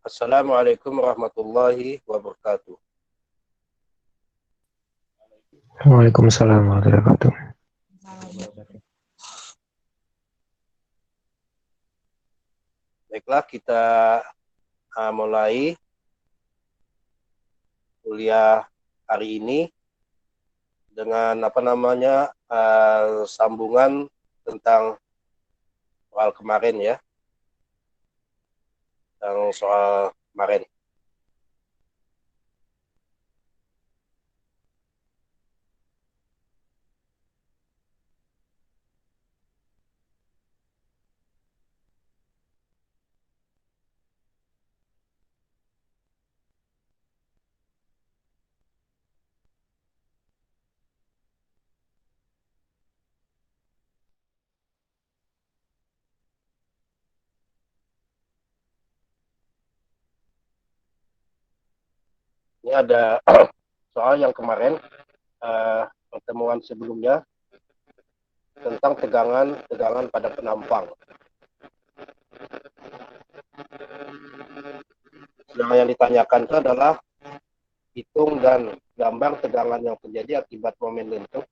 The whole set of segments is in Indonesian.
Assalamualaikum warahmatullahi wabarakatuh. Waalaikumsalam warahmatullahi wabarakatuh. Baiklah, kita mulai kuliah hari ini dengan sambungan tentang soal kemarin ya, tentang soal kemarin. Ini ada soal yang kemarin pertemuan sebelumnya tentang tegangan pada penampang. Sedangkan yang ditanyakan itu adalah hitung dan gambar tegangan yang terjadi akibat momen lentuk,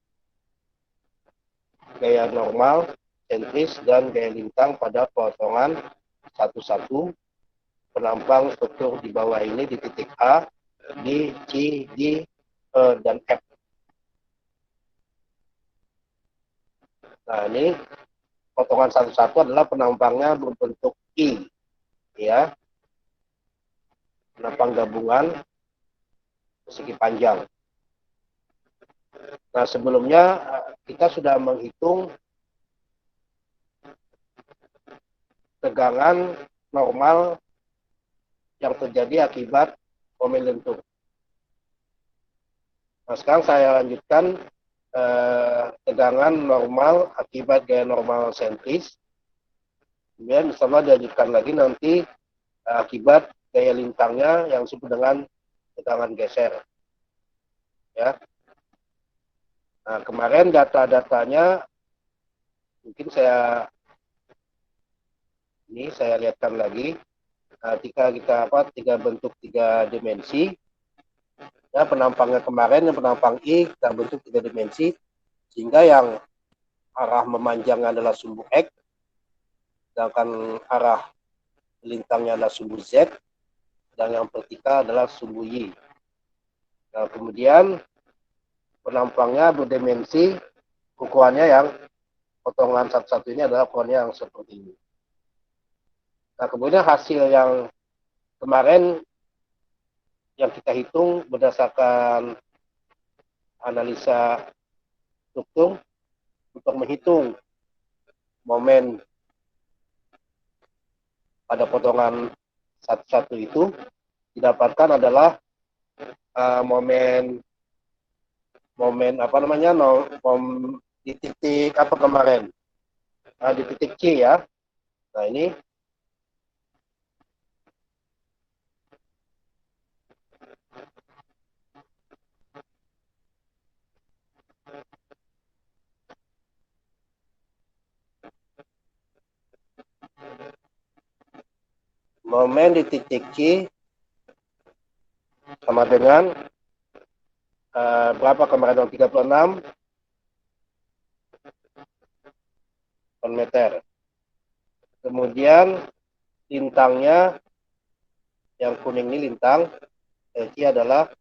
gaya normal, sentris, dan gaya lintang pada potongan 1-1 penampang struktur di bawah ini di titik A, D, C, D, E, dan F. Nah, ini potongan 1-1 adalah penampangnya berbentuk I, ya, penampang gabungan persegi panjang. Nah, sebelumnya kita sudah menghitung tegangan normal yang terjadi akibat momen lentur. Nah, sekarang saya lanjutkan tegangan normal akibat gaya normal sentris. Kemudian insya Allah dilanjutkan lagi nanti akibat gaya lintangnya yang disebut dengan tegangan geser. Ya. Nah, kemarin data-datanya mungkin saya lihatkan lagi. Ketika kita bentuk 3 dimensi, ya, penampangnya kemarin yang penampang I kita bentuk 3 dimensi, sehingga yang arah memanjangnya adalah sumbu X, sedangkan arah lintangnya adalah sumbu Z, dan yang vertikal adalah sumbu Y. Nah, kemudian penampangnya berdimensi, ukurannya yang potongan satu-satu ini adalah ukurannya yang seperti ini. Nah, kemudian hasil yang kemarin yang kita hitung berdasarkan analisa struktur untuk menghitung momen pada potongan satu-satu itu didapatkan adalah momen di titik apa kemarin, di titik C ya. Nah, ini momen di titik C sama dengan berapa kemarin, 36 meter. Kemudian lintangnya yang kuning ini lintang C adalah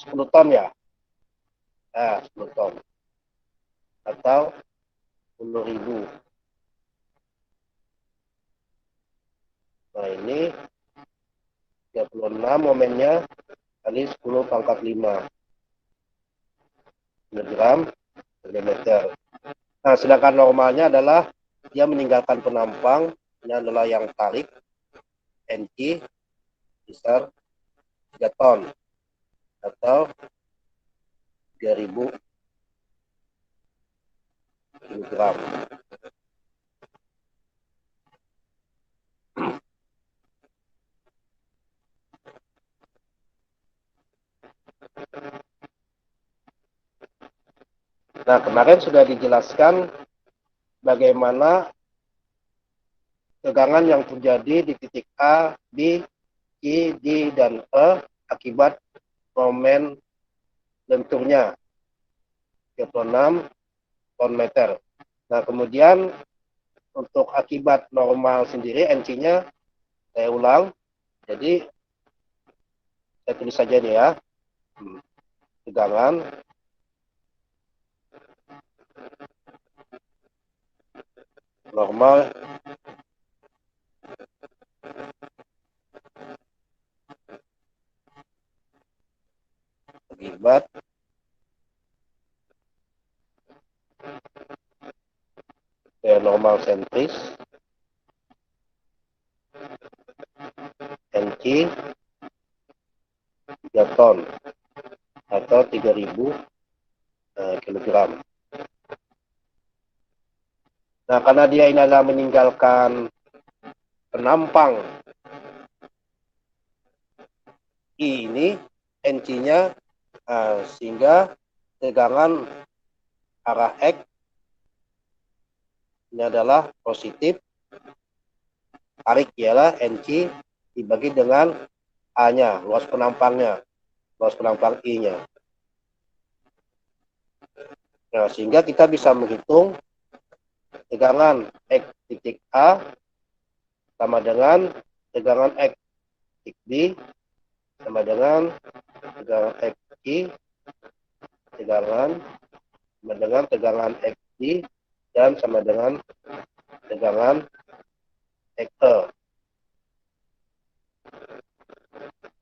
10 ton ya. 10 ton atau 10.000. Nah, ini 36 momennya kali 10 pangkat 5 kilogram per meter. Nah, sedangkan normalnya adalah dia meninggalkan penampang, ini adalah yang tarik NC besar 3 ton atau 3.000 kilogram. Nah, kemarin sudah dijelaskan bagaimana tegangan yang terjadi di titik A, B, C, D, dan E akibat momen lenturnya 36 ton meter. Nah, kemudian untuk akibat normal sendiri, NC-nya saya ulang. Jadi, saya tulis saja nih ya. Tegangan normal akibat normal sentris NC 3 ton atau 3000 kilogram. Nah, karena dia ini adalah meninggalkan penampang I ini, NC-nya, sehingga tegangan arah X ini adalah positif, tarik ialah NC dibagi dengan A-nya, luas penampangnya, luas penampang I-nya. Nah, sehingga kita bisa menghitung tegangan X titik A sama dengan tegangan X titik B sama dengan tegangan X I tegangan sama dengan tegangan X D dan sama dengan tegangan X E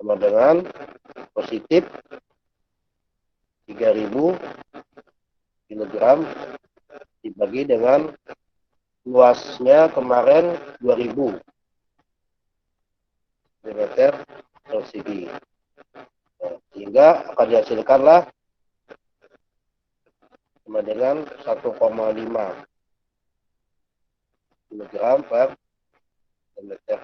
sama dengan positif 3000 kilogram dibagi dengan luasnya kemarin 2000 meter persegi. Nah, sehingga akan dihasilkanlah sama dengan 1,5 kilogram per meter.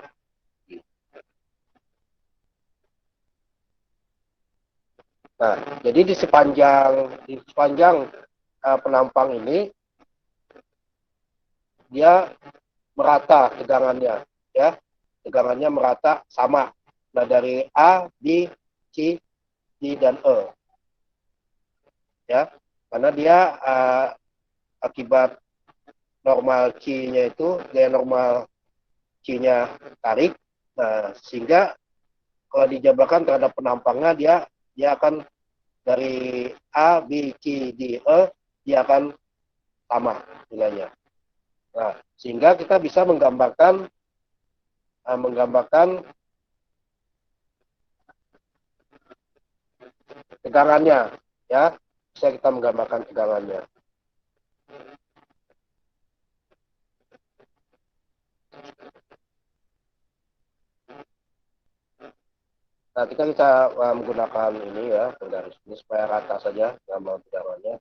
Nah, jadi di sepanjang penampang ini dia merata tegangannya, ya, tegangannya merata sama. Nah, dari A, B, C, D, dan E, ya, karena dia akibat normal C-nya itu gaya normal C-nya tarik, nah, sehingga kalau dijabarkan terhadap penampangnya dia akan dari A, B, C, D, E dia akan sama nilainya. Nah, sehingga kita bisa menggambarkan tegangannya, ya, bisa kita menggambarkan tegangannya. Nah, kita bisa menggunakan ini ya, penggaris ini supaya rata saja gambar tegangannya.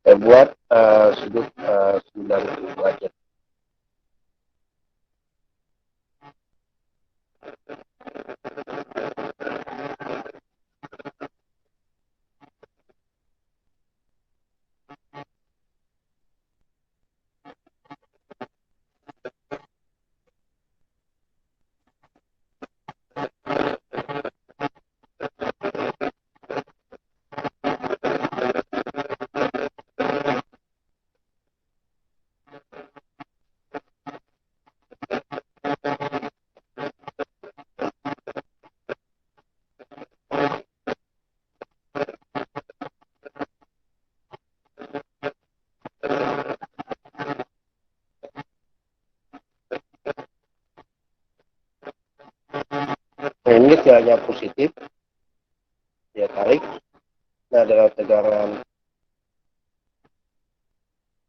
Saya buat sudut 90 derajat. ini tiranya positif, dia tarik. Nah, adalah tegangan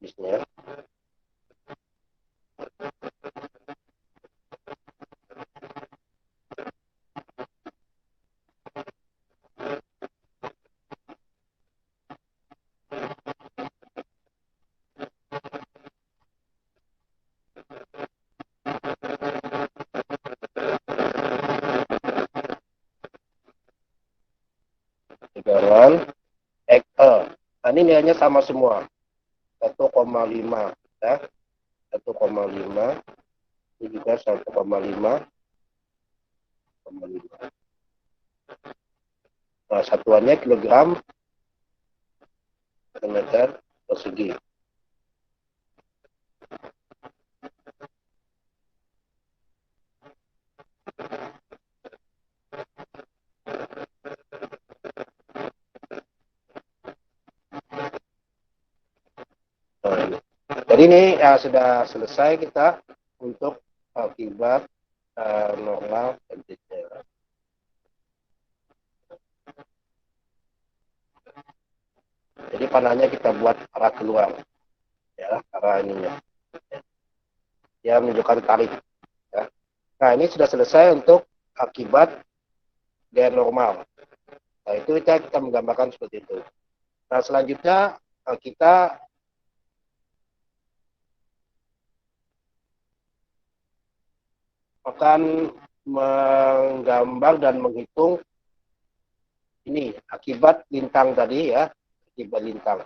bisnya. Tegangan XL. Nah, ini nilainya sama semua. 1,5 ya. 1,5. Ini juga 1,5. Nah, satuannya kilogram per meter persegi. Nah, jadi ini sudah selesai kita untuk akibat normal temperature. Jadi panahnya kita buat arah keluar, ya, arah ininya. Dia menunjukkan tarik. Ya. Nah, ini sudah selesai untuk akibat gaya normal. Nah, itu kita menggambarkan seperti itu. Nah, selanjutnya kita akan menggambar dan menghitung ini akibat lintang tadi ya, akibat lintang.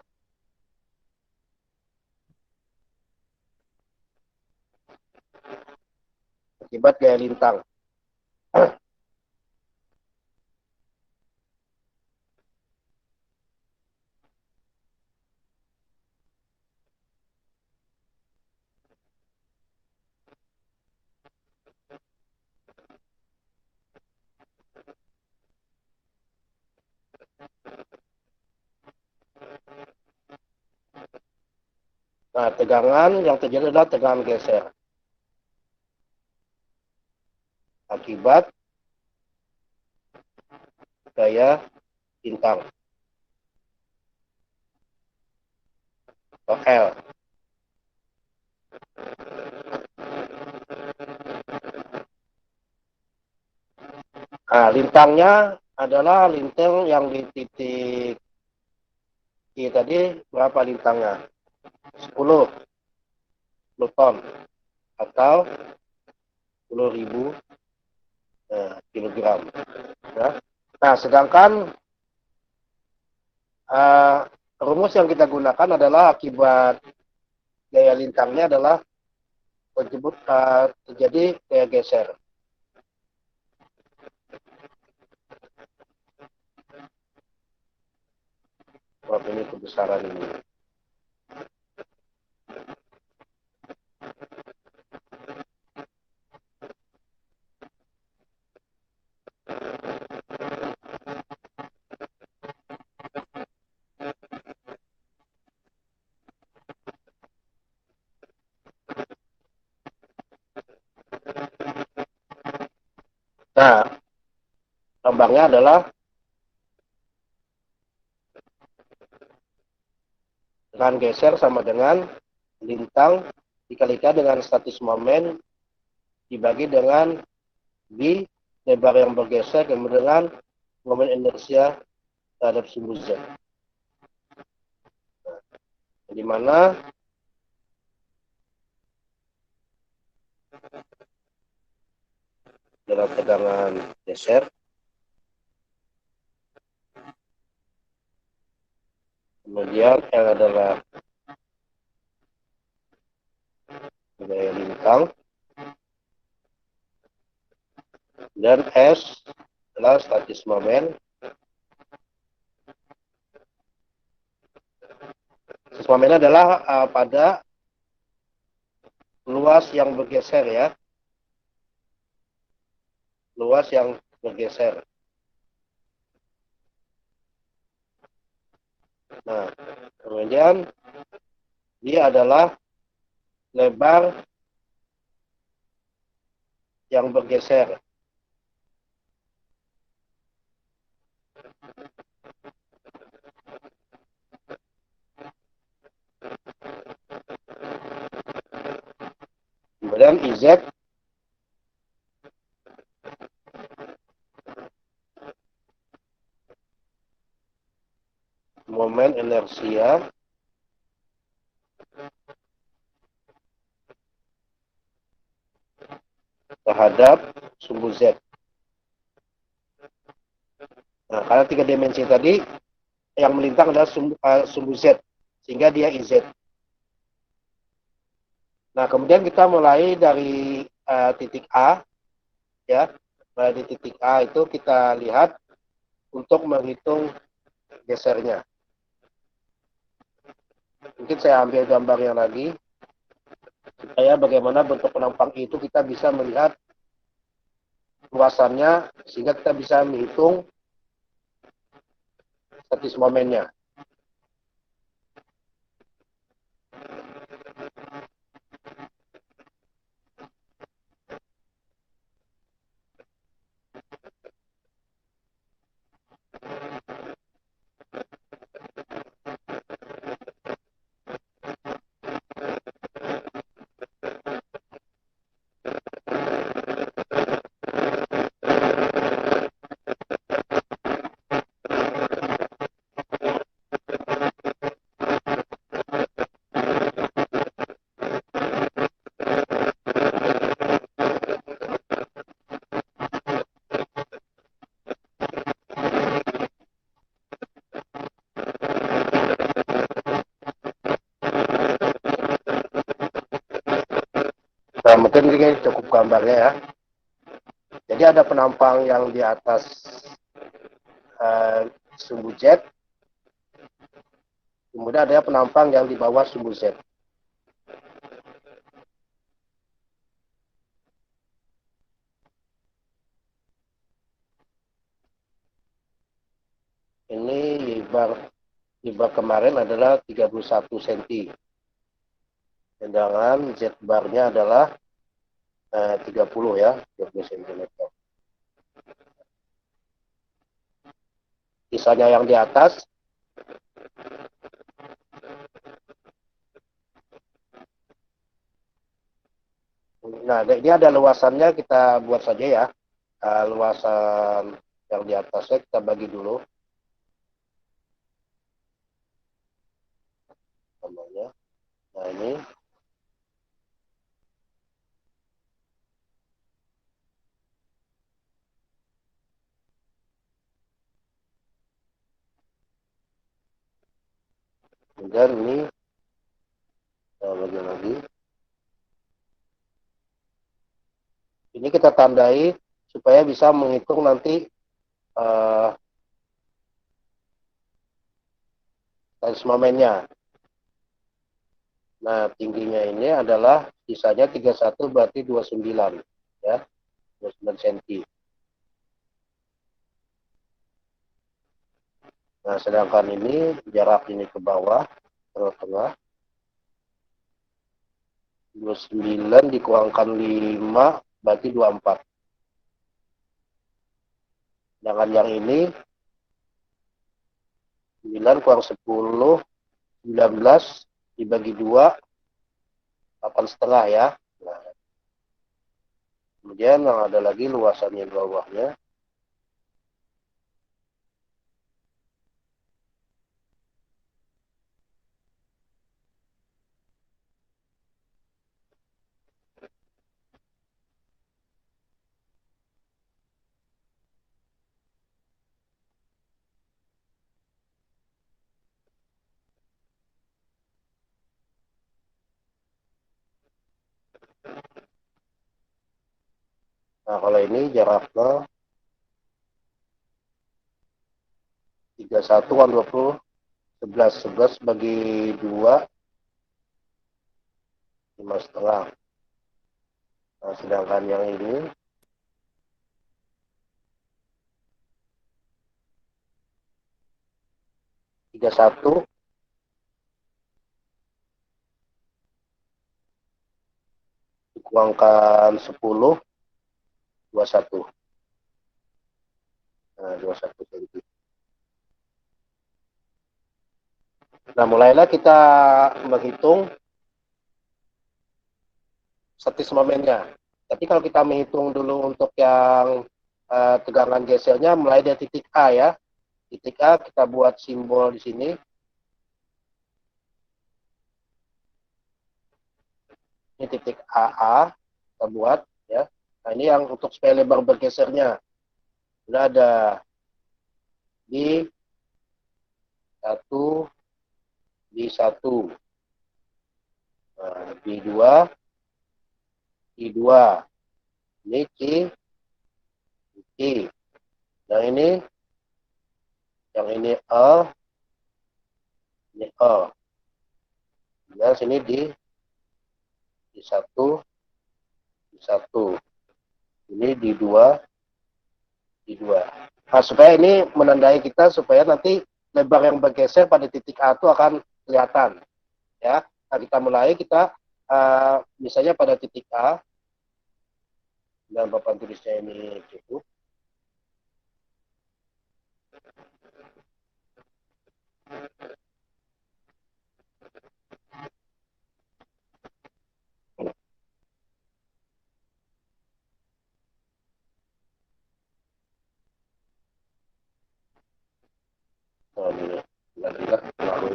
Akibat gaya lintang. Nah, tegangan yang terjadi adalah tegangan geser. Akibat gaya lintang. Atau L. Nah, lintangnya adalah lintang yang di titik I tadi berapa lintangnya? 10 ton atau 10.000 kilogram. Ya. Nah, sedangkan rumus yang kita gunakan adalah akibat gaya lintangnya adalah terjadi gaya geser. Wah, ini kebesaran ini. Nah, lambangnya adalah dengan geser sama dengan lintang dikalikan dengan statis momen dibagi dengan B lebar yang bergeser kemudian dengan momen inersia terhadap sumbu Z. Di mana dalam tegangan geser kemudian L adalah gaya lintang dan S adalah statis momen. Statis momen adalah pada luas yang bergeser ya. Luas yang bergeser. Nah, kemudian dia adalah lebar yang bergeser. Kemudian IZ momen inersia terhadap sumbu Z. Nah, karena 3 dimensi tadi yang melintang adalah sumbu Z, sehingga dia IZ. Nah, kemudian kita mulai dari titik A, ya. Mulai di titik A itu kita lihat untuk menghitung gesernya. Mungkin saya ambil gambarnya lagi, supaya bagaimana bentuk penampang itu kita bisa melihat luasannya, sehingga kita bisa menghitung statis momennya. Nah, mungkin ini cukup gambarnya ya. Jadi ada penampang yang di atas sumbu Z, kemudian ada penampang yang di bawah sumbu Z. Ini lebar kemarin adalah 31 cm. Sedangkan Z barnya adalah 30 ya, 30 cm. Sisanya yang di atas nah, ini ada luasannya, kita buat saja ya. Luasan yang di atasnya kita bagi dulu. Namanya. Nah, ini. Kemudian ini kita bagi lagi. Ini kita tandai supaya bisa menghitung nanti status momennya. Nah, tingginya ini adalah sisanya 31 berarti 29 ya. 29 cm. Nah, sedangkan ini jarak ini ke bawah, tengah-tengah. 29 dikurangkan 5 berarti 24. Sedangkan yang ini 9 kurang 10, 19 dibagi 2, 8,5 ya. Nah, kemudian yang ada lagi luasannya di bawahnya. Nah, kalau ini jaraknya 31 kan 20, 11 bagi 2, 5,5. Nah, sedangkan yang ini 31 dikurangkan 10, 21. Nah, 21 cm. Nah, mulailah kita menghitung statis momennya. Tapi kalau kita menghitung dulu untuk yang tegangan gesernya mulai dari titik A ya. Titik A kita buat simbol di sini. Ini titik AA kita buat ya. Nah ini yang untuk supaya lebar bergesernya. Sudah ada di 1, di 1, di 2, di 2, ini C, C. Yang ini E, ini E. Dan sini di 1, di 1. Ini di 2, di 2. Nah, supaya ini menandai kita supaya nanti lebar yang bergeser pada titik A itu akan kelihatan. Ya, nah, kita mulai misalnya pada titik A, dan papan tulisnya ini cukup. Oh, ini bulat-bulat terlalu.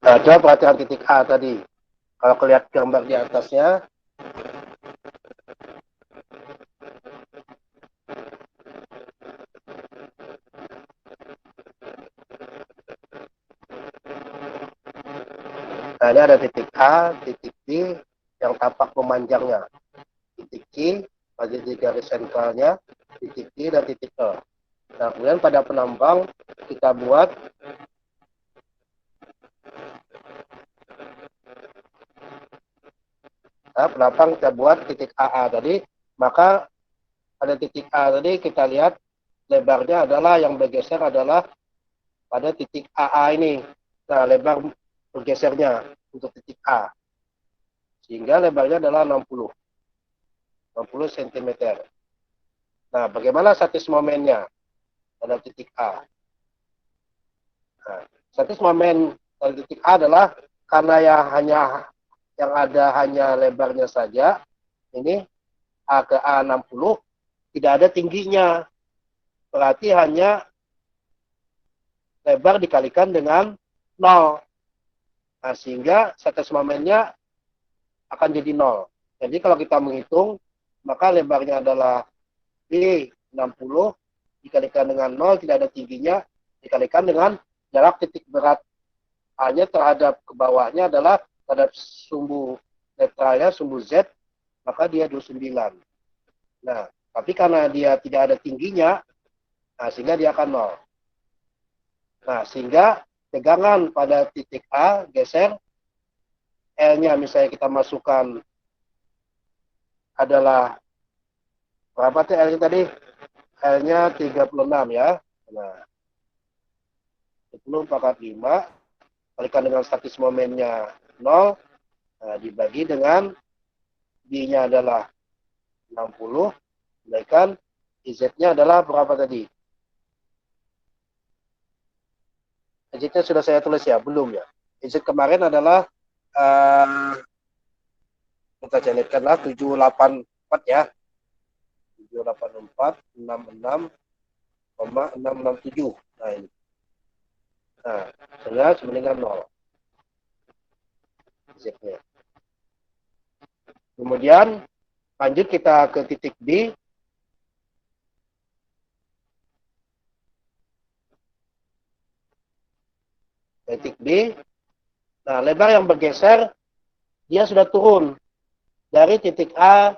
Nah, coba perhatikan titik A tadi. Kalau kelihatan gambar di atasnya, nah ini ada titik A, titik B yang tampak memanjangnya. Titik C, pada di garis sentralnya, titik D dan titik E. Nah, kemudian pada penambang kita buat penambang kita buat titik AA tadi, maka pada titik A tadi kita lihat lebarnya adalah yang bergeser adalah pada titik AA ini. Nah, lebar bergesernya untuk titik A. Sehingga lebarnya adalah 60 cm. Nah, bagaimana statis momennya pada titik A? Nah, statis momen pada titik A adalah karena yang ada hanya lebarnya saja, ini A ke A 60, tidak ada tingginya. Berarti hanya lebar dikalikan dengan 0. Nah, sehingga statis momennya akan jadi 0. Jadi kalau kita menghitung, maka lebarnya adalah D 60 dikalikan dengan 0, tidak ada tingginya, dikalikan dengan jarak titik berat A-nya terhadap ke bawahnya adalah terhadap sumbu netralnya, sumbu Z, maka dia 29. Nah, tapi karena dia tidak ada tingginya, nah, sehingga dia akan 0. Nah, sehingga tegangan pada titik A geser, L-nya misalnya kita masukkan adalah berapa tuh L-nya tadi? L-nya 36 ya. Nah, 10/5 kalikan dengan statis momennya 0, nah, dibagi dengan D-nya adalah 60, kalikan Z-nya adalah berapa tadi? Z-nya sudah saya tulis ya? Belum ya? Z kemarin adalah kita catatkanlah 784 ya. 784 66,667. Nah ini. Nah, sehingga sama dengan 0. Z-nya. Kemudian lanjut kita ke titik B. Titik B. Nah, lebar yang bergeser dia sudah turun dari titik A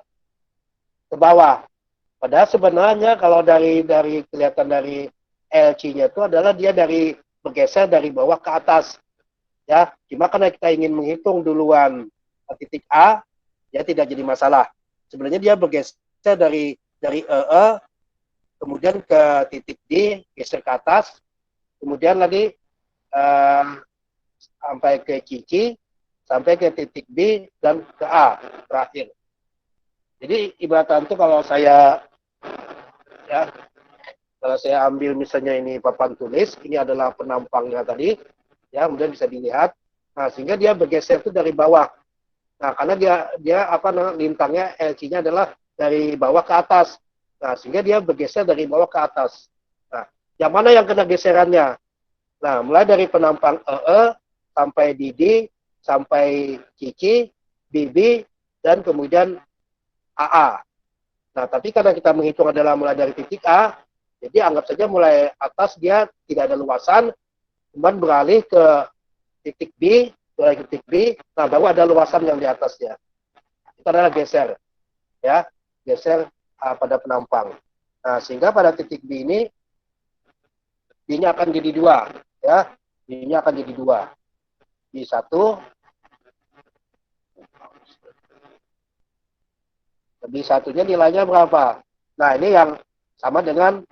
ke bawah. Padahal sebenarnya kalau dari kelihatan dari LC-nya itu adalah dia bergeser dari bawah ke atas. Ya, cuma karena kita ingin menghitung duluan titik A, ya tidak jadi masalah. Sebenarnya dia bergeser dari kemudian ke titik D, geser ke atas, kemudian lagi sampai ke Cici, sampai ke titik B dan ke A terakhir. Jadi ibaratnya itu kalau saya ambil misalnya ini papan tulis, ini adalah penampangnya tadi, ya, kemudian bisa dilihat. Nah, sehingga dia bergeser itu dari bawah. Nah, karena dia apa namanya, lintangnya LC-nya adalah dari bawah ke atas. Nah, sehingga dia bergeser dari bawah ke atas. Nah, yang mana yang kena geserannya? Nah, mulai dari penampang sampai Didi, sampai Cici, Bibi, dan kemudian AA. Nah, tapi karena kita menghitung adalah mulai dari titik A, jadi anggap saja mulai atas dia tidak ada luasan, kemudian beralih ke titik B, beralih ke titik B, nah baru ada luasan yang di atasnya. Itu adalah geser, ya, geser pada penampang. Nah, sehingga pada titik B ini, B-nya akan jadi 2, ya, B-nya akan jadi 2. B1, B1-nya nilainya berapa? Nah, ini yang sama dengan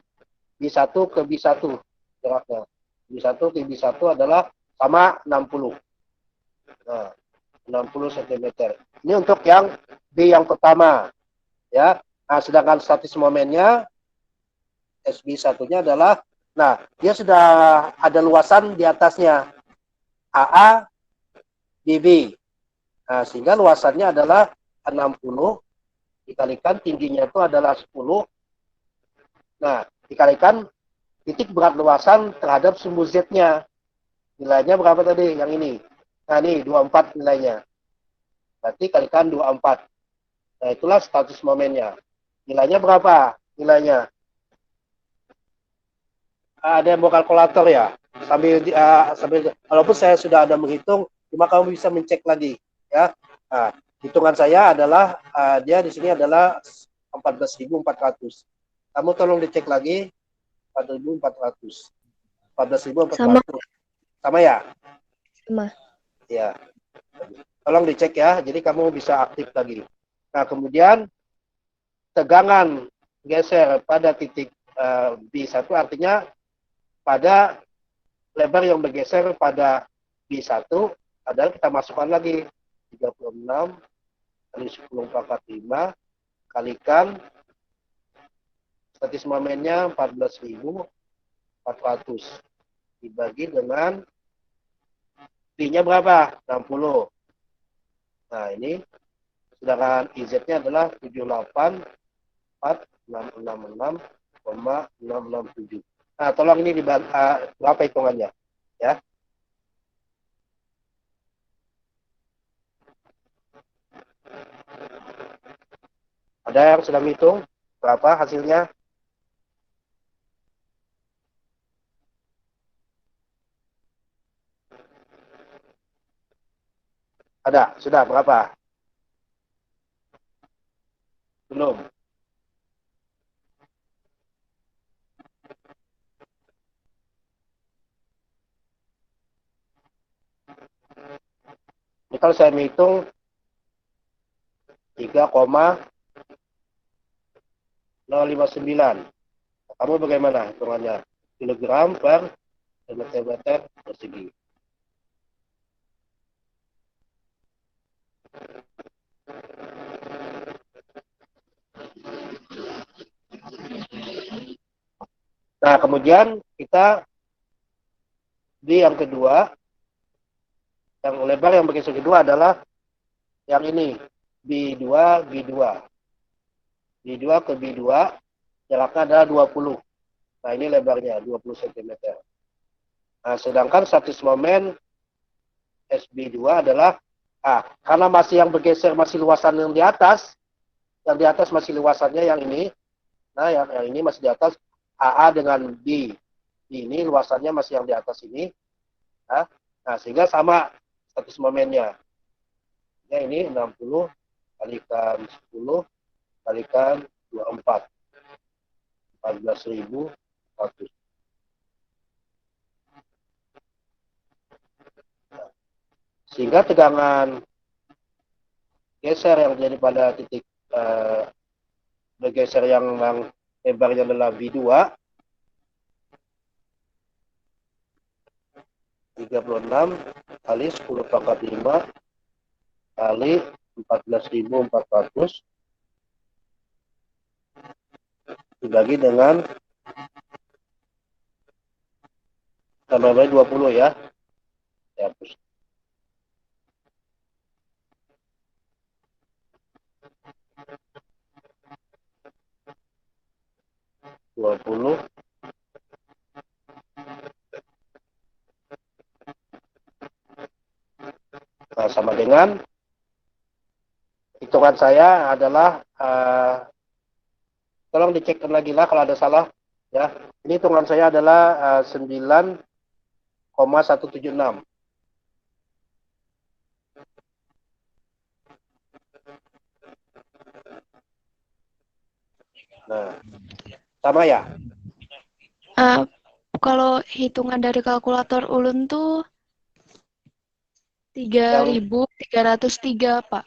B1 ke B1 jaraknya. B1 ke B1 adalah sama 60. Nah, 60 cm. Ini untuk yang B yang pertama, ya. Nah, sedangkan statis momennya SB1-nya adalah, nah, dia sudah ada luasan di atasnya AA BB. Nah, sehingga luasannya adalah 60 dikalikan tingginya itu adalah 10. Nah, dikalikan titik berat luasan terhadap sumbu Z-nya. Nilainya berapa tadi? Yang ini. Nah, ini 24 nilainya. Berarti kalikan 24. Nah, itulah status momennya. Nilainya berapa? Nilainya. Ada yang mau kalkulator ya? Sambil walaupun saya sudah ada menghitung, cuma kamu bisa mencek lagi, ya. Nah, hitungan saya adalah dia di sini adalah 14.400. Kamu tolong dicek lagi 14.400. 14.400. Sama ya? Sama. Ya. Tolong dicek ya. Jadi kamu bisa aktif lagi. Nah, kemudian tegangan geser pada titik B1 artinya pada lebar yang bergeser pada B1 adalah kita masukkan lagi 36 kali 10 × 5 kalikan statis momennya 14.400 dibagi dengan B-nya berapa? 60. Nah, ini sedangkan IZ-nya adalah 78.4666,667. Nah, tolong ini berapa hitungannya, ya? Ada yang sedang hitung berapa hasilnya? Ada, sudah berapa? Belum. Ini kalau saya menghitung 3,059. Kamu bagaimana hitungannya? Kilogram per meter persegi. Nah, kemudian kita di yang kedua, yang lebar yang bergeser kedua adalah yang ini, B2, B2. B2 ke B2, jaraknya adalah 20. Nah, ini lebarnya 20 cm. Nah, sedangkan statis momen SB2 adalah, karena masih yang bergeser masih luasan yang di atas masih luasannya yang ini. Nah, yang ini masih di atas, AA dengan B. Ini luasannya masih yang di atas ini. Nah, sehingga sama status momennya. Ya, ini 60 kalikan 10 kalikan 24. 14.100. Sehingga tegangan geser yang terjadi pada titik bergeser yang lebarnya adalah B2 36 kali 10 × 5 kali 14.400 dibagi dengan tambah 20 ya. Saya hapus. Dua puluh sama dengan hitungan saya adalah tolong dicek lagi lah kalau ada salah ya. Ini hitungan saya adalah 9,176. Nah, sama ya? Kalau hitungan dari kalkulator ulun tuh 3.303, Pak.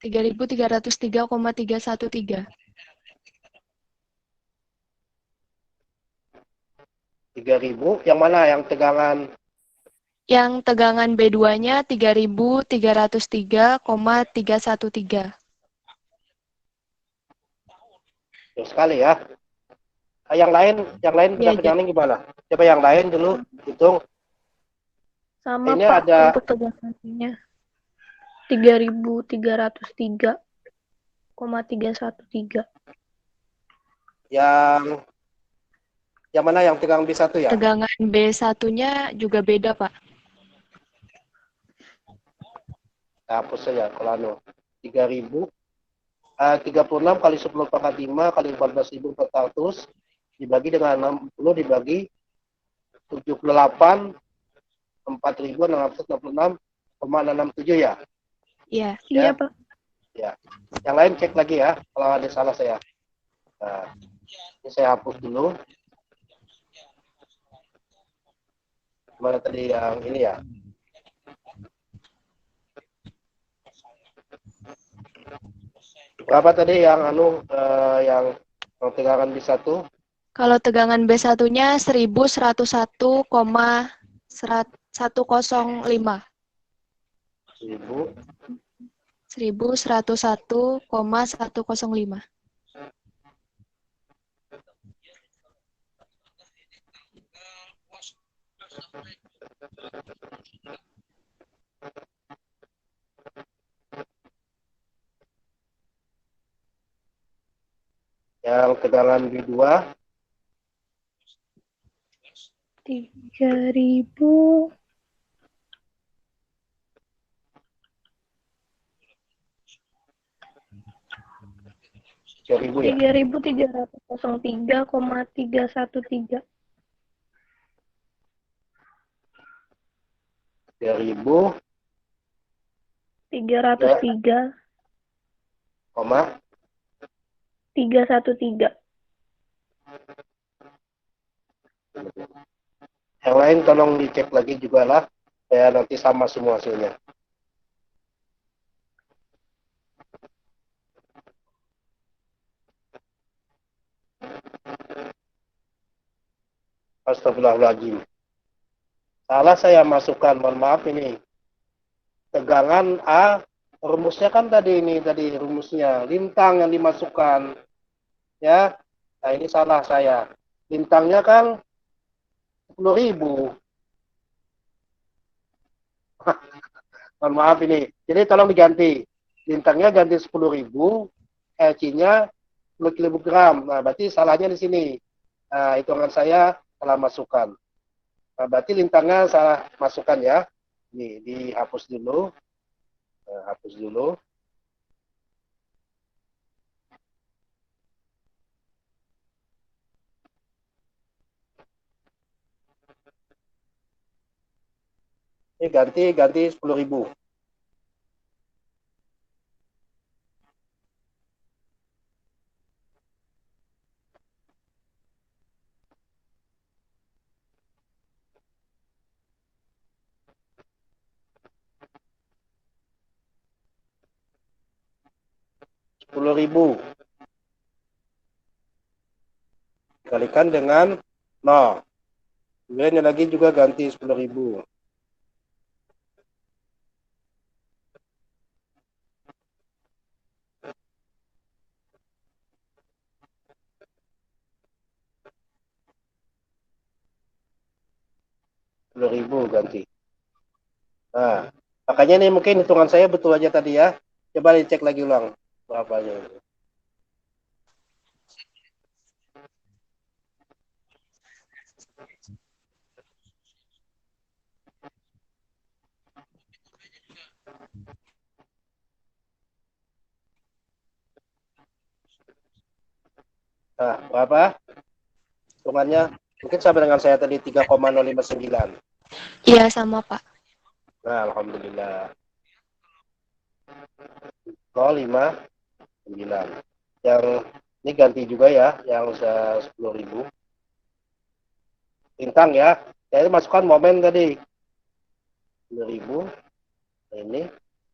3.303,313. 3.000 yang mana yang tegangan? Yang tegangan B2-nya 3.303,313. Terus sekali ya. Yang lain Ya, pegang-pegangnya gimana? Coba yang lain dulu hitung. Sama Ini Pak, ada untuk tegangannya 3.303,313. Yang mana yang tegangan B1 ya? tegangan B1-nya juga beda, Pak. Hapus saja kalau 3.000 36 kali 10 pangkat 5 kali 14.400 dibagi dengan 60 dibagi 78 4.666,667 ya. Iya. Iya, Pak. Ya. Yang lain cek lagi ya kalau ada salah saya. Nah, ini saya hapus dulu. Mana tadi yang ini ya? Berapa tadi yang yang tegangan B1? Kalau tegangan B1-nya 1101,105. 1101,105. Yang tegangan B2 3.000 3.000 ya. 3.303,313. 3.000 303,313. koma 313. Yang lain tolong dicek lagi juga lah. Saya nanti sama semua hasilnya. Astagfirullahaladzim. Salah saya masukkan, mohon maaf ini. Tegangan A, rumusnya kan tadi rumusnya. Lintang yang dimasukkan. Ya, nah ini salah saya. Lintangnya kan 10.000. Mohon maaf ini. Jadi tolong diganti. Lintangnya ganti 10.000, LC-nya 10 kg. Nah, berarti salahnya di sini. Nah, hitungan saya salah masukkan. Nah, berarti lintangnya salah masukkan ya. Nih, dihapus dulu. Nah, hapus dulu. Ini ganti 10.000. Kalikan dengan 0. Kemudian lagi juga ganti 10.000. 10.000 ganti. Nah, makanya nih mungkin hitungan saya betul aja tadi ya. Coba dicek lagi ulang berapanya. Nah, berapa? Hitungannya mungkin sama dengan saya tadi 3,059. Iya, sama, Pak. Nah, alhamdulillah. 059. Yang ini ganti juga ya, yang 10.000. Bintang ya. Saya masukkan momen tadi. 10.000. Nah, ini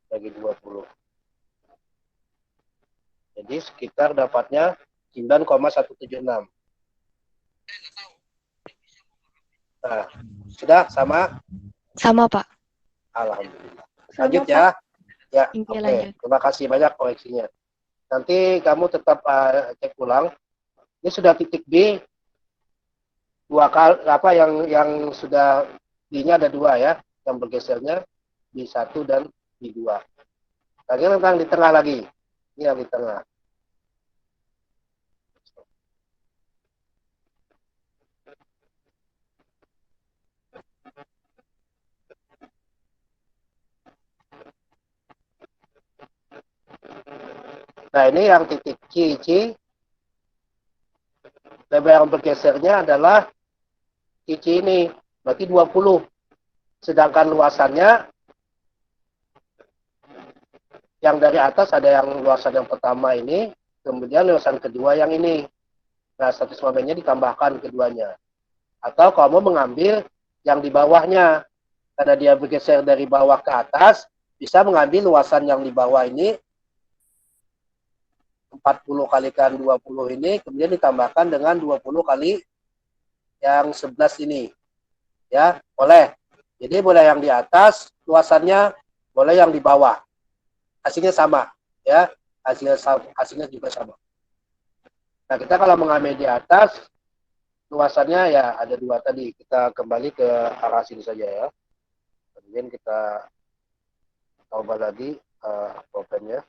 bagi 20. Jadi sekitar dapatnya 9,176. Nah, sudah sama? Sama, Pak. Alhamdulillah. Sama, Lanjut Pak. ya. Ya, Oke, oke. lanjut. Terima kasih banyak koreksinya. Nanti kamu tetap cek ulang. Ini sudah titik B dua kali apa yang sudah B-nya ada dua ya, yang bergesernya B1 dan B2. Lagi tentang di tengah lagi. Ini yang di tengah. Nah, ini yang titik C. Lebar yang bergesernya adalah C ini. Berarti 20. Sedangkan luasannya yang dari atas ada yang luasan yang pertama ini, kemudian luasan kedua yang ini. Nah, status momennya ditambahkan keduanya. Atau kamu mengambil yang di bawahnya. Karena dia bergeser dari bawah ke atas, bisa mengambil luasan yang di bawah ini 40 kalikan 20 ini, kemudian ditambahkan dengan 20 kali yang 11 ini. Ya, boleh. Jadi boleh yang di atas luasannya, boleh yang di bawah. Hasilnya sama, ya. Hasilnya juga sama. Nah, kita kalau mengambil di atas, luasannya ya ada dua tadi. Kita kembali ke arah sini saja ya. Kemudian kita coba lagi problemnya.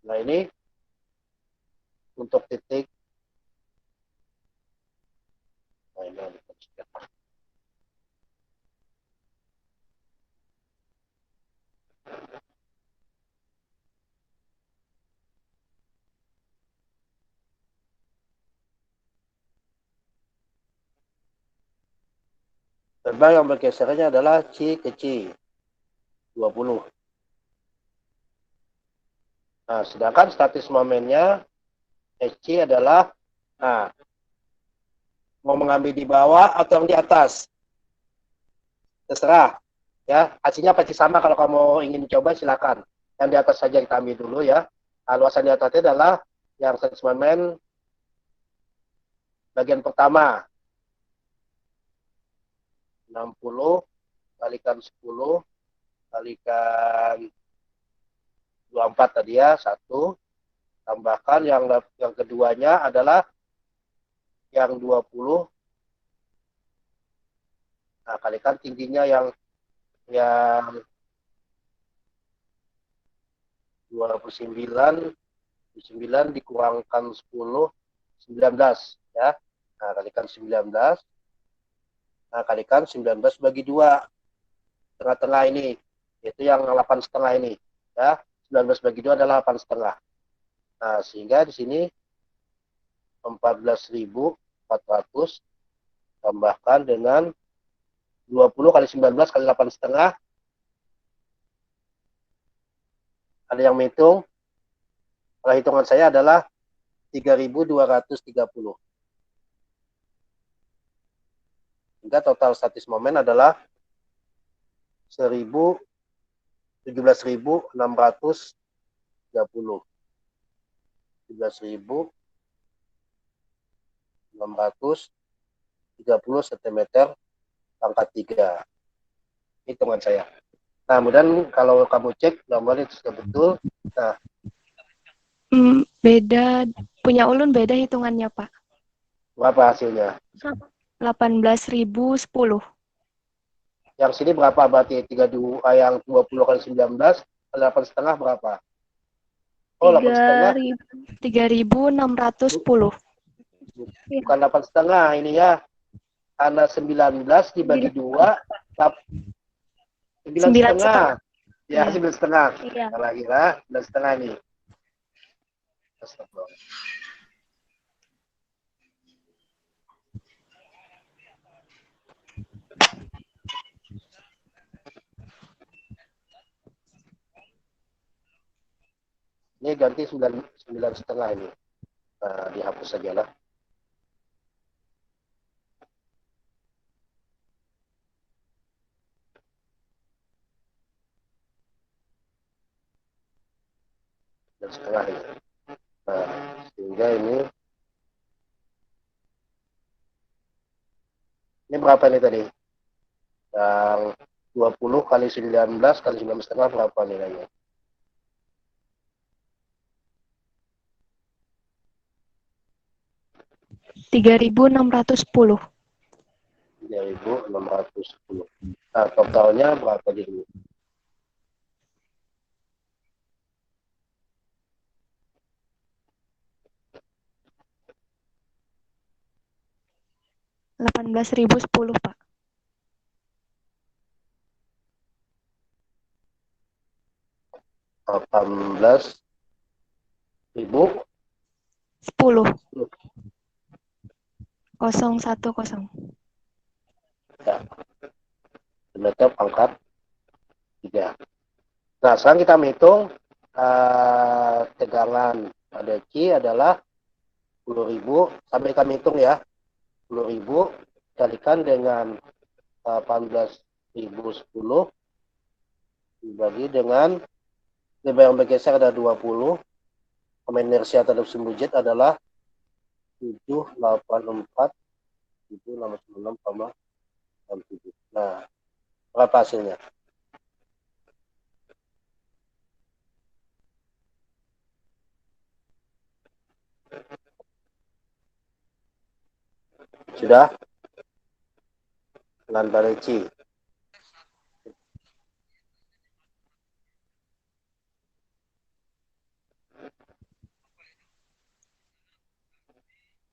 Nah, ini untuk titik. Nah, ini yang diperhatikan. Terbang yang bergesernya adalah C ke C. 20. Nah, sedangkan status momennya SC adalah, nah, mau mengambil di bawah atau yang di atas. Terserah. Ya, hasilnya pasti sama kalau kamu ingin coba silakan. Yang di atas saja kita ambil dulu ya. Nah, luasan di atasnya adalah yang status momen bagian pertama. 60 kalikan 10 kalikan 24 tadi ya, 1. Tambahkan yang keduanya adalah yang 20. Nah, kalikan tingginya yang 29, 9 dikurangkan 10, 19 ya. Nah, kalikan 19. Nah, kalikan 19 bagi 2. Tengah-tengah ini, yaitu yang 8,5 ini ya. 19 bagi 2 adalah 8,5. Nah, sehingga di sini 14.400 tambahkan dengan 20 kali 19 kali 8,5. Ada yang menghitung? Kalau hitungan saya adalah 3.230. Hingga total statis momen adalah 17.630. 17.630 cm pangkat 3. Hitungan saya. Nah, kemudian kalau kamu cek gambarnya itu sudah betul. Nah, Beda, punya ulun beda hitungannya, Pak. Berapa hasilnya? 18.010. Yang sini berapa berarti? 32, yang 20 kali 19, 8,5 berapa? Oh, 8,5. 3.610. Bukan 8,5 ini ya. Karena 19 dibagi 2, 9,5. Ya, Iya. 9,5. Iya. Lagi lah, 9,5 nih. Astagfirullah. Ini ganti 9,5 ini. Nah, dihapus saja lah. Dan setengah ini. Nah, sehingga ini berapa nih tadi? Yang 20 kali 19 kali 19,5 berapa nilainya? 3.610. 3.610. Nah, totalnya berapa jadi? $18.010, Pak. 18.010. 10. 010. Ya, meter pangkat 3. Nah, sekarang kita menghitung tegangan pada Q adalah 10.000. Sampai kami hitung ya. 10.000 dikalikan dengan 18.010 dibagi dengan lebar yang bergeser ada 20. Inersia terhadap sumbu jet adalah 784 786,67. Nah, berapa hasilnya? Sudah? Dengan Bareci.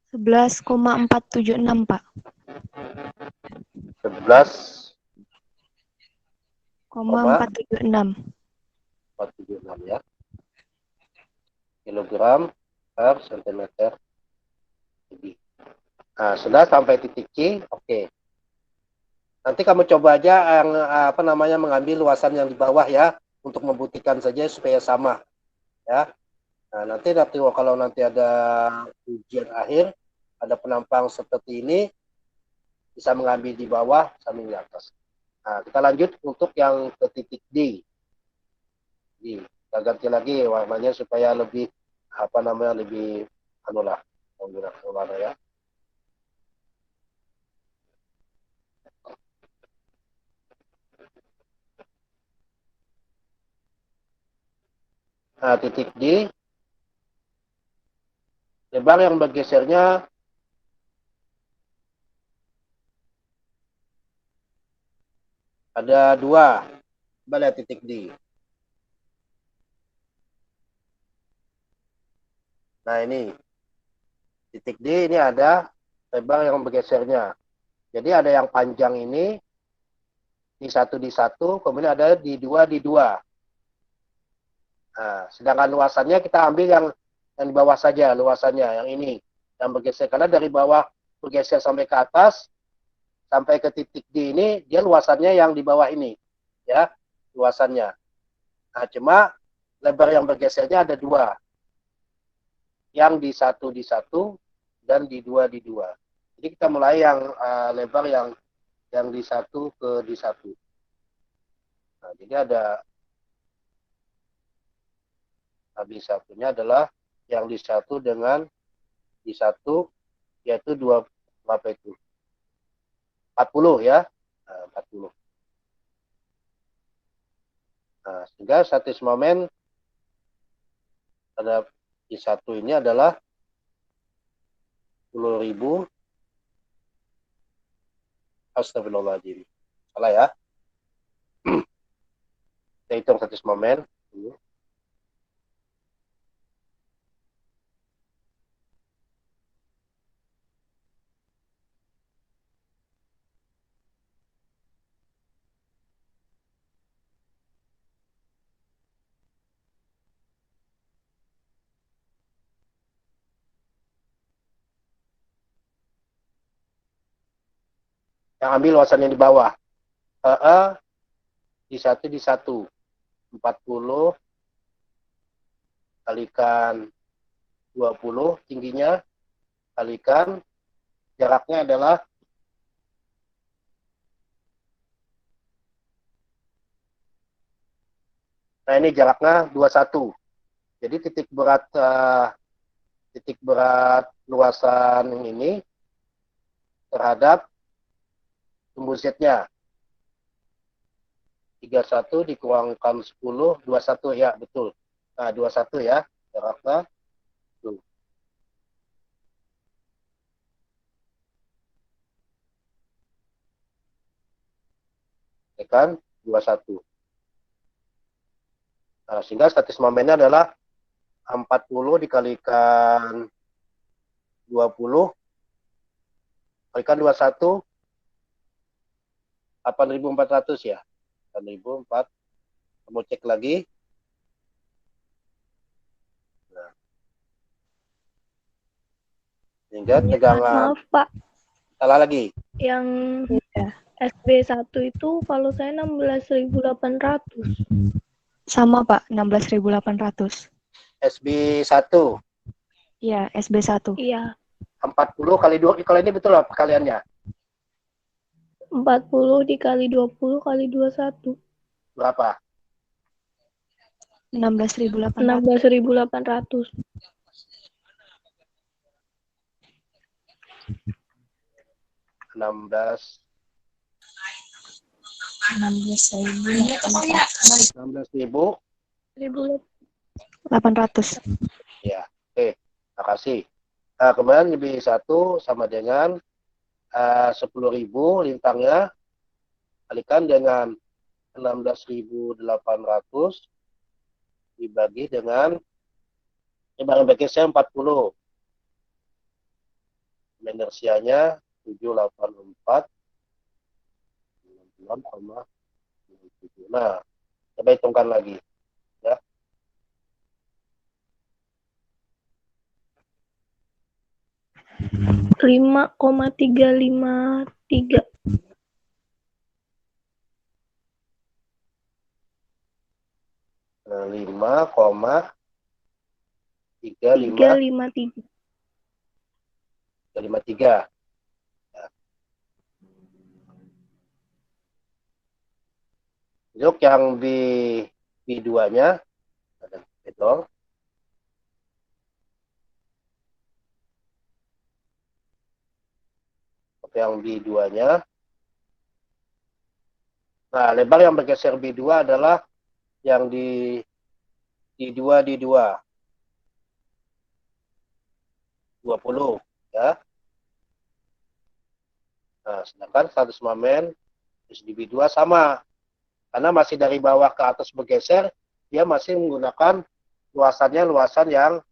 $11,476, Pak. 11,476 476. ya. Kilogram per sentimeter kubik. Nah, sudah sampai titik C, oke. Nanti kamu coba aja yang mengambil luasan yang di bawah ya, untuk membuktikan saja supaya sama ya. Nah, nanti kalau nanti ada ujian akhir, ada penampang seperti ini, bisa mengambil di bawah sambil di atas. Nah, kita lanjut untuk yang ke titik D. Kita ganti lagi warnanya supaya lebih lebih menggunakan warna ya. Nah, titik D, lebar yang bergesernya ada 2. Coba lihat titik D. Nah, ini titik D ini ada lebar yang bergesernya. Jadi ada yang panjang ini di 1, kemudian ada di 2. Nah, sedangkan luasannya kita ambil yang di bawah saja, luasannya yang ini yang bergeser, karena dari bawah bergeser sampai ke atas sampai ke titik D ini dia luasannya yang di bawah ini ya, luasannya. Nah, cuma lebar yang bergesernya ada 2, yang di 1 dan di 2. Jadi kita mulai yang lebar yang di 1 ke di 1. Nah, jadi ada habis satunya adalah yang di 1 dengan di 1, yaitu 2 berapa itu? 40 ya. Nah, 40. Nah, sehingga statis momen ada I1 ini adalah 10.000. Astagfirullahaladzim. Salah ya. Kita hitung statis momen. Yang ambil luasan yang di bawah. I1 di 1. 40 kalikan 20 tingginya kalikan jaraknya adalah ini jaraknya 21. Jadi titik berat luasan ini terhadap sumbu Z-nya 31 dikurangkan 10, 21 ya, betul. Nah, 21 ya, jaraknya. Tuh. Ya kan? 21. Nah, sehingga statis momennya adalah 40 dikalikan 20 kalikan 21 8.400 ya. 8.400. Kamu cek lagi. Nah. Sehingga tegangan. Maaf Pak, Salah lagi. yang Iya. SB1 itu kalau saya 16.800. Sama Pak, 16.800. SB1 Iya, SB1. Iya, 40 kali 2. Kalau ini betul lah perkaliannya. 40 dikali 20 kali 21. Berapa? 16.800. 16.800. 16. 16.000. 800. Ya, oke. Makasih. Nah, kemudian B1 sama dengan 10.000 lintangnya kalikan dengan 16.800 dibagi dengan bahan bagisnya 40. Inersianya 784 96,97. Nah, coba hitungkan lagi ya. Lima 5,353. 5,353. 353. Untuk yang B2-nya ada betul. Untuk yang B2-nya. Nah, lebar yang bergeser B2 adalah yang di D2 20 ya. Nah, sedangkan status momen di B2 sama. Karena masih dari bawah ke atas bergeser, dia masih menggunakan luasan yang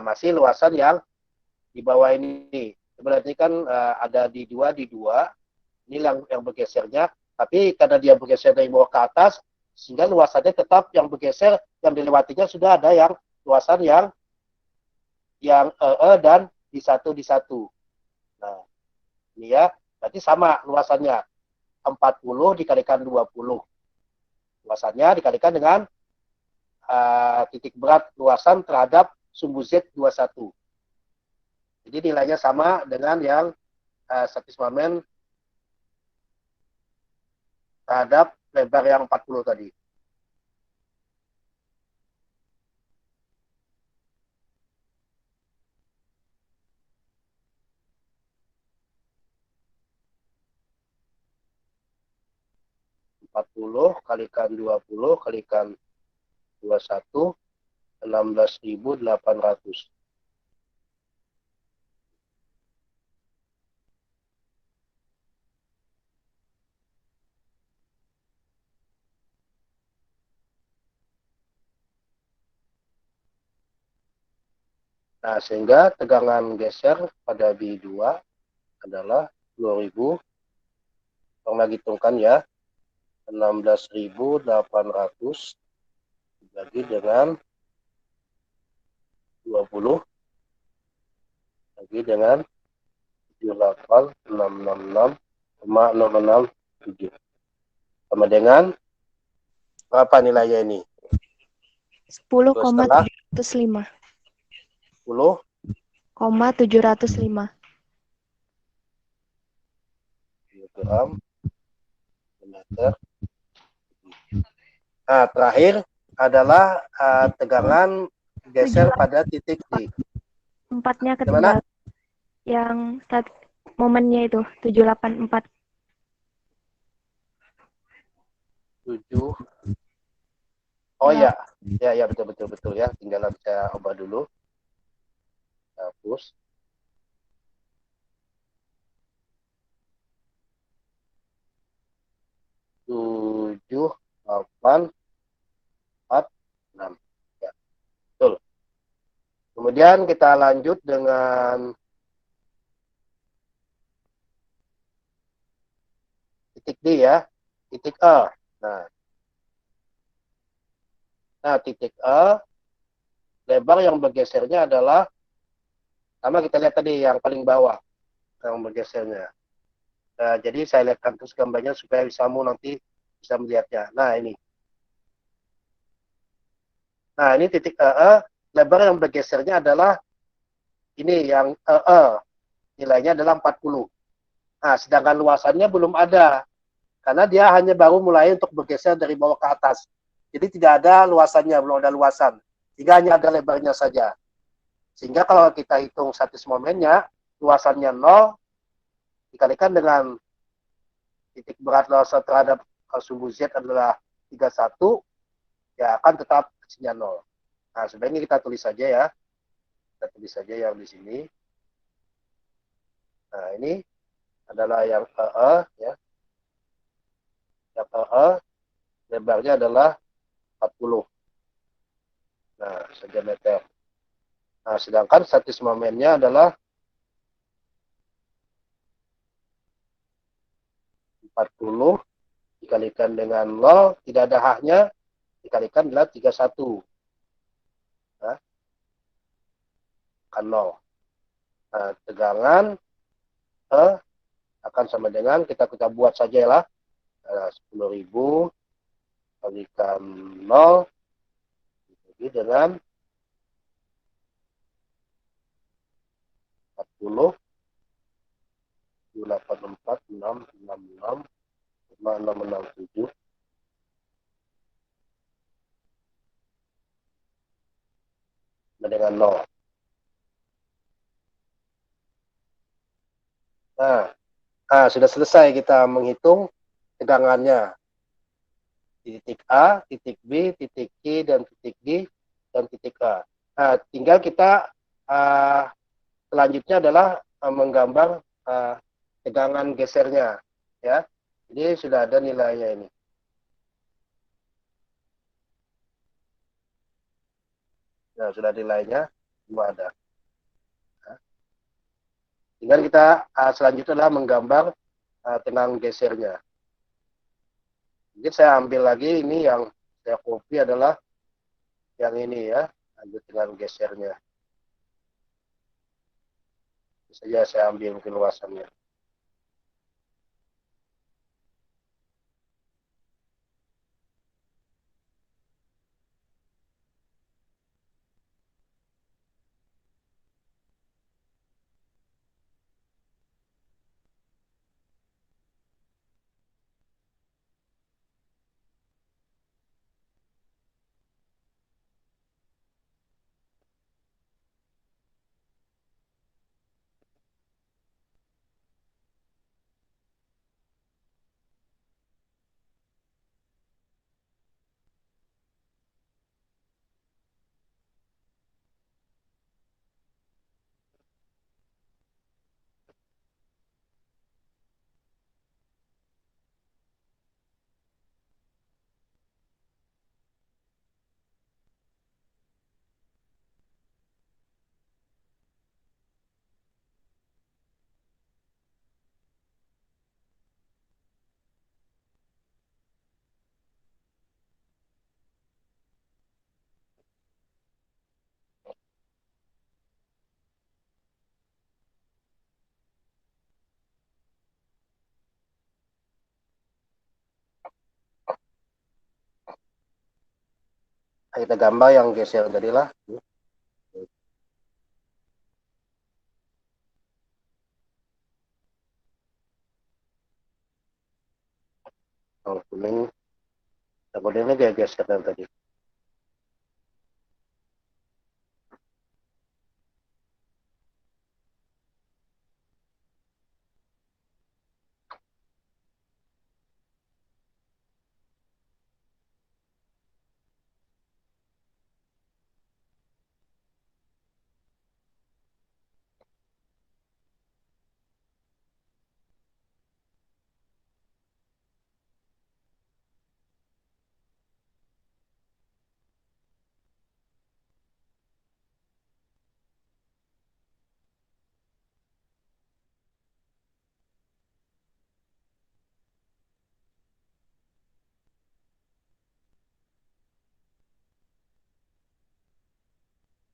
masih luasan yang di bawah ini. Berarti kan ada di 2 ini yang bergesernya, tapi karena dia bergeser dari bawah ke atas, sehingga luasannya tetap yang bergeser, yang dilewatinya sudah ada yang luasan yang dan di satu. Nah, ini ya, berarti sama luasannya. 40 dikalikan 20. Luasannya dikalikan dengan titik berat luasan terhadap sumbu Z21. Jadi nilainya sama dengan yang statis momen terhadap lebar yang 40 tadi. 40 kalikan 20 kalikan 21, 16.800. Nah, sehingga tegangan geser pada B2 adalah 10.000. Tolong hitungkan ya. 16.800 dibagi dengan 20 bagi dengan 78.666,667 sama dengan apa nilainya ini? 10,705. 10,705 kilogram per meter. Nah, terakhir adalah tegangan geser pada titik D. 4-nya Gimana? ketinggalan. Yang momennya itu 784. 7. Oh ya. Ya betul ya. Tinggal saya ubah dulu. Hapus. 7, 8, 4, 6. Ya, betul. Kemudian kita lanjut dengan titik D ya. Titik E. Nah, titik E, lebar yang bergesernya adalah, sama kita lihat tadi yang paling bawah, yang bergesernya. Nah, jadi saya lihatkan terus gambarnya supaya kamu nanti bisa melihatnya. Nah, ini. Nah, ini titik E, lebar yang bergesernya adalah ini yang nilainya adalah 40. Nah, sedangkan luasannya belum ada. Karena dia hanya baru mulai untuk bergeser dari bawah ke atas. Jadi tidak ada luasannya, belum ada luasan. Sehingga hanya ada lebarnya saja. Sehingga kalau kita hitung statis momennya, luasannya 0, dikalikan dengan titik berat luasan terhadap sumbu Z adalah 31, ya akan tetap hasilnya 0. Nah, sebaiknya kita tulis saja ya. Kita tulis saja yang di sini. Nah, ini adalah yang ya. Yang lebarnya adalah 40. Nah, cm. Nah, sedangkan statis momennya adalah 40 dikalikan dengan 0, tidak ada haknya, dikalikan dengan 31. Nah, kan 0. Nah, tegangan akan sama dengan, kita buat saja lah, 10.000 kalikan 0 dibagi dengan 40, 84666,667 dengan 0. Nah, sudah selesai kita menghitung tegangannya di titik A, titik B, titik C, dan titik D, dan titik A. Nah, tinggal kita selanjutnya adalah menggambar tegangan gesernya, ya. Jadi sudah ada nilainya ini. Nah, sudah nilainya, semua ada. Nah, tinggal kita selanjutnya adalah menggambar tegangan gesernya. Mungkin saya ambil lagi ini yang saya copy adalah yang ini ya, lanjut dengan gesernya. Bisa saja saya ambil mungkin luasannya. Kita gambar yang geser tadi lah. Yang kuning, yang kuningnya dia geser dari tadi.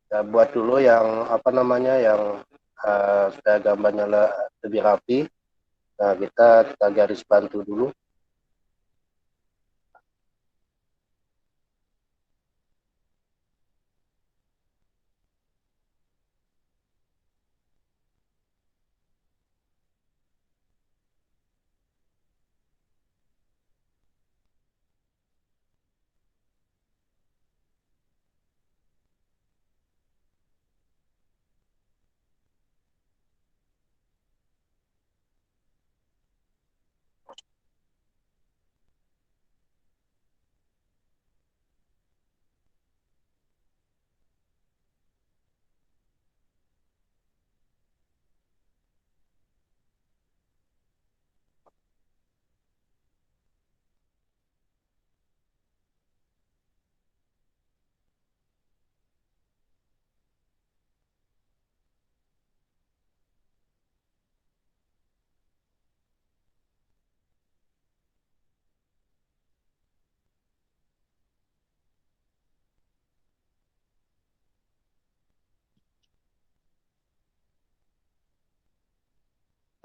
Ya, buat dulu yang apa namanya yang supaya gambarnya lebih rapi. Nah, kita garis bantu dulu.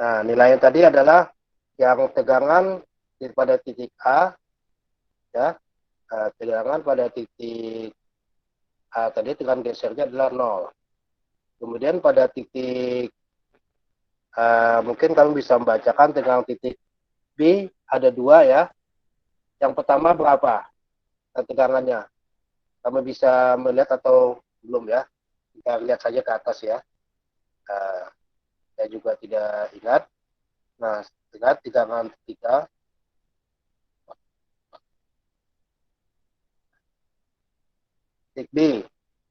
Nah, nilainya tadi adalah yang tegangan pada titik A, ya, tegangan pada titik A tadi tegangan gesernya adalah 0. Kemudian pada titik mungkin kami bisa membacakan tegangan titik B ada 2 ya. Yang pertama berapa tegangannya? Kami bisa melihat atau belum ya? Kita lihat saja ke atas ya. Saya juga tidak ingat. Nah, lihat tegangan ketiga. Titik B.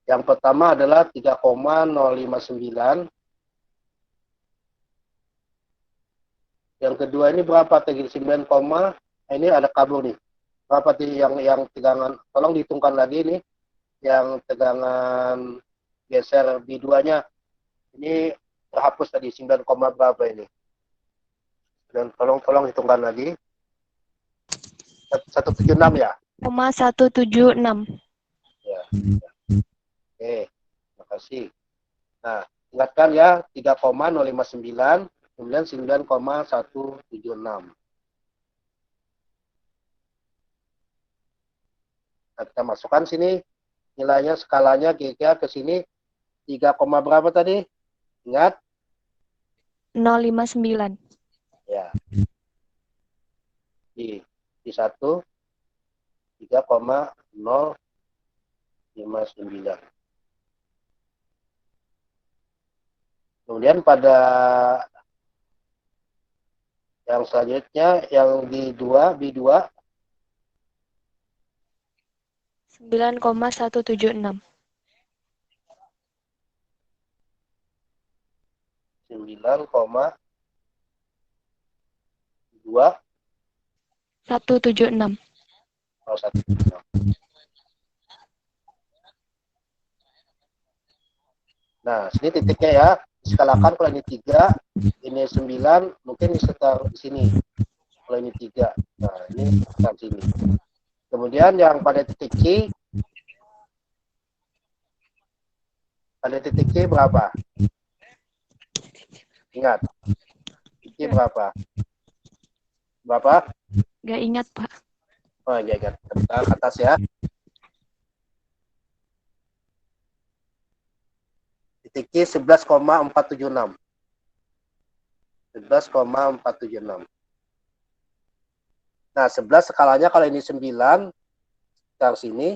Yang pertama adalah 3,059. Yang kedua ini berapa? 9, ini ada kabel nih. Berapa yang tegangan? Tolong dihitungkan lagi nih. Yang tegangan geser B2-nya. Ini terhapus tadi 9, berapa ini? Dan tolong hitungkan lagi. 176 ya? 176. Ya. Oke, terima kasih. Nah, ingatkan ya 3,059 kemudian 9,176. Nah, kita masukkan sini nilainya skalanya kira-kira ke sini 3, berapa tadi? Ingat? 059. Ya. Di 1 3,059. Kemudian pada yang selanjutnya yang di B2 9,176. 9,2 176. 176. Nah, sini titiknya ya. Skalakan kalau ini 3, ini 9, mungkin sekitar di sini. Kalau ini 3. Nah, ini sekitar sini. Kemudian yang pada titik C, berapa? Ingat. Titik C berapa? Berapa? Gak ingat, Pak. Oh, ya, ingat. Kita ke atas ya. titik C 11,476. 11,476. Nah, 11 skalanya kalau ini 9 sekitar sini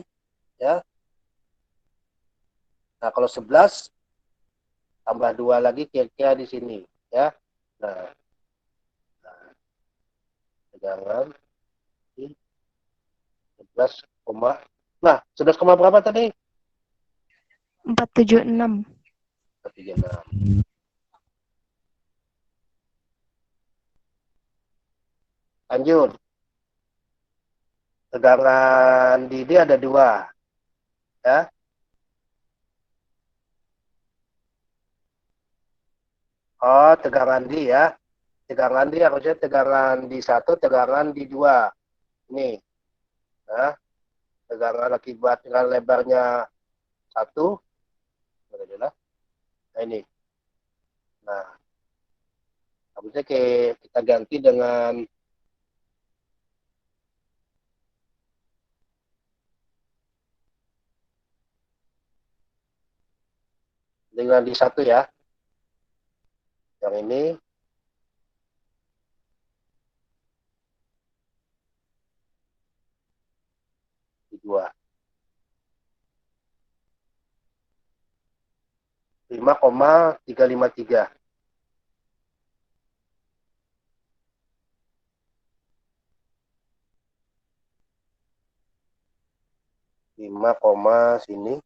ya. Nah, kalau 11 tambah 2 lagi kira-kira di sini ya. Nah, tegangan di 11, nah 11, berapa tadi? 476. 476. Lanjut. Tegangan di D ada 2 ya. Oh, tegangan D ya. Tegangan D harusnya tegangan di 1, tegangan di 2. Ini. Nah, tegangan akibat dengan lebarnya 1. Nah, ini. Nah, harusnya kita ganti dengan di 1 ya. Yang ini di 2. 5,353. 5, sini.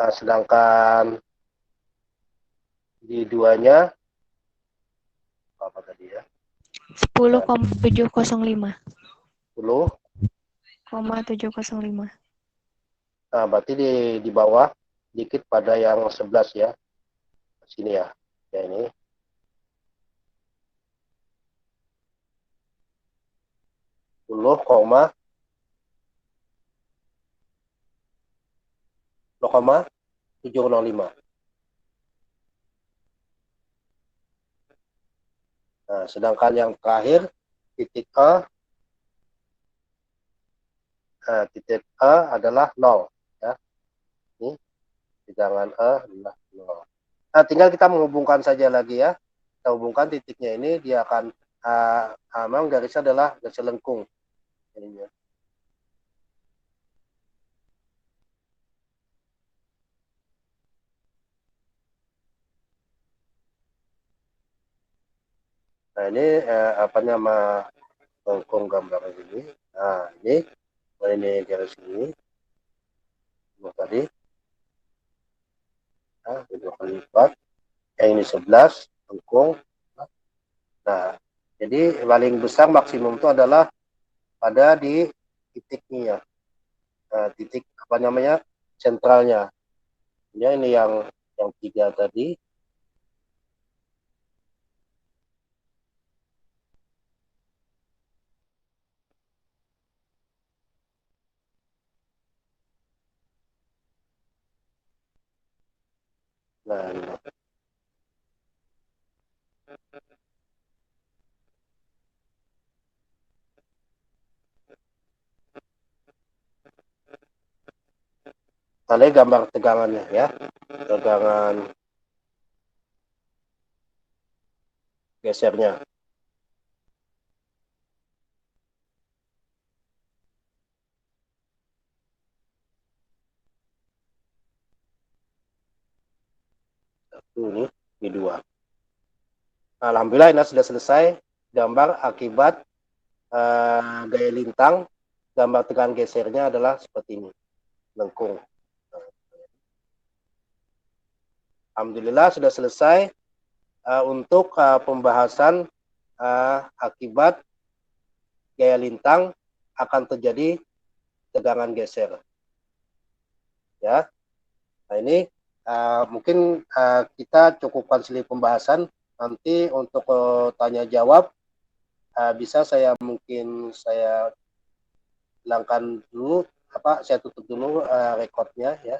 Nah, sedangkan di 2-nya apa tadi ya? 10,705. 10. 705. Nah, berarti di bawah dikit pada yang 11 ya. Sini ya. Ya ini. Puluh koma 705. Nah, sedangkan yang terakhir titik E adalah 0 ya. Ini tegangan E adalah 0. Nah, tinggal kita menghubungkan saja lagi ya. Kita hubungkan titiknya ini, dia akan memang garisnya adalah garis lengkung. Ininya. Nah, ini apa nama lengkung gambar ini. Nah, ini garis ini. Tadi. Nah, 2 kali lipat. Yang ini 11 lengkung. Nah, jadi paling besar maksimum itu adalah pada di titiknya, titik apa namanya sentralnya. Ya, ini yang 3 tadi. Nah, ini. Nah, gambar tegangannya ya, tegangan gesernya. Satu ini 2. Nah, alhamdulillah ini sudah selesai gambar akibat gaya lintang. Gambar tegangan gesernya adalah seperti ini, lengkung. Alhamdulillah sudah selesai untuk pembahasan akibat gaya lintang akan terjadi tegangan geser. Ya, nah ini mungkin kita cukupkan sedikit pembahasan. Nanti untuk tanya jawab bisa saya hilangkan dulu saya tutup dulu rekodnya ya.